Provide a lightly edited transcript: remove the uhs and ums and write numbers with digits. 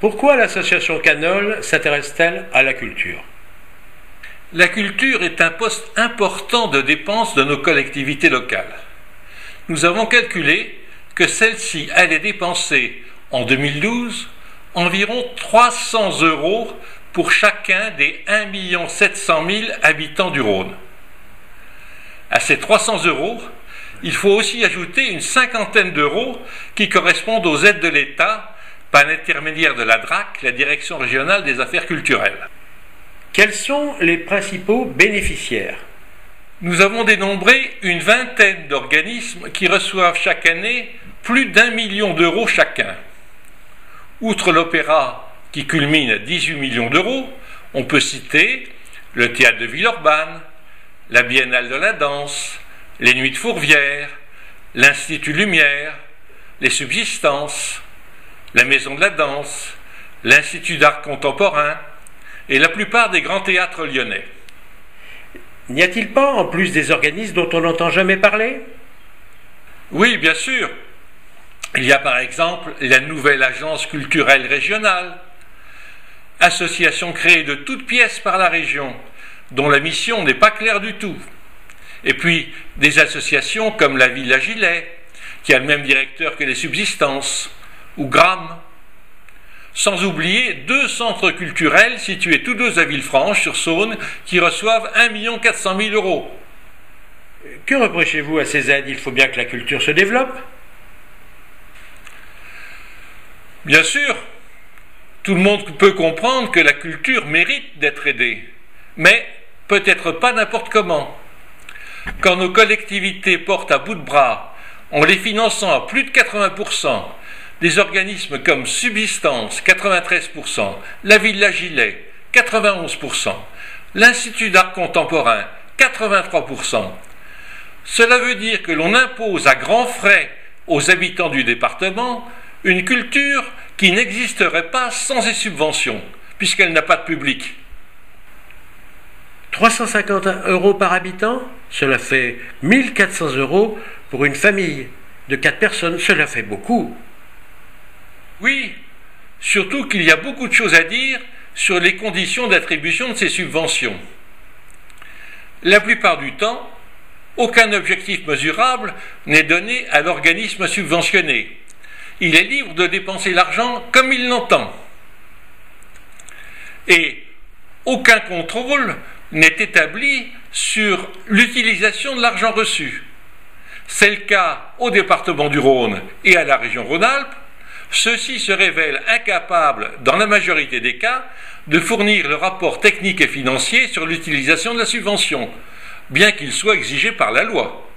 Pourquoi l'association Canol s'intéresse-t-elle à la culture? La culture est un poste important de dépenses de nos collectivités locales. Nous avons calculé que celle-ci allait dépenser en 2012 environ 300 € pour chacun des 1 700 000 habitants du Rhône. À ces 300 €, il faut aussi ajouter une cinquantaine d'euros qui correspondent aux aides de l'État par l'intermédiaire de la DRAC, la Direction régionale des affaires culturelles. Quels sont les principaux bénéficiaires? Nous avons dénombré une vingtaine d'organismes qui reçoivent chaque année plus d'1 million d'euros chacun. Outre l'opéra qui culmine à 18 millions d'euros, on peut citer le théâtre de Villeurbanne, la Biennale de la danse, les Nuits de Fourvière, l'Institut Lumière, les Subsistances, la Maison de la danse, l'Institut d'art contemporain et la plupart des grands théâtres lyonnais. N'y a-t-il pas en plus des organismes dont on n'entend jamais parler? Oui, bien sûr. Il y a par exemple la nouvelle agence culturelle régionale, association créée de toutes pièces par la région, dont la mission n'est pas claire du tout. Et puis des associations comme la Villa Gilet, qui a le même directeur que les Subsistances, ou Gram. Sans oublier 2 centres culturels situés tous deux à Villefranche-sur-Saône qui reçoivent 1 400 000 €. Que reprochez-vous à ces aides? Il faut bien que la culture se développe. Bien sûr, tout le monde peut comprendre que la culture mérite d'être aidée, mais peut-être pas n'importe comment. Quand nos collectivités portent à bout de bras, en les finançant à plus de 80%, des organismes comme Subsistance, 93%, la Villa Gilet, 91%, l'Institut d'art contemporain, 83%. Cela veut dire que l'on impose à grands frais aux habitants du département une culture qui n'existerait pas sans ces subventions, puisqu'elle n'a pas de public. 350 € par habitant, cela fait 1 400 € pour une famille de 4 personnes, cela fait beaucoup. Oui, surtout qu'il y a beaucoup de choses à dire sur les conditions d'attribution de ces subventions. La plupart du temps, aucun objectif mesurable n'est donné à l'organisme subventionné. Il est libre de dépenser l'argent comme il l'entend. Et aucun contrôle n'est établi sur l'utilisation de l'argent reçu. C'est le cas au département du Rhône et à la région Rhône-Alpes. Ceux-ci se révèlent incapables, dans la majorité des cas, de fournir le rapport technique et financier sur l'utilisation de la subvention, bien qu'il soit exigé par la loi.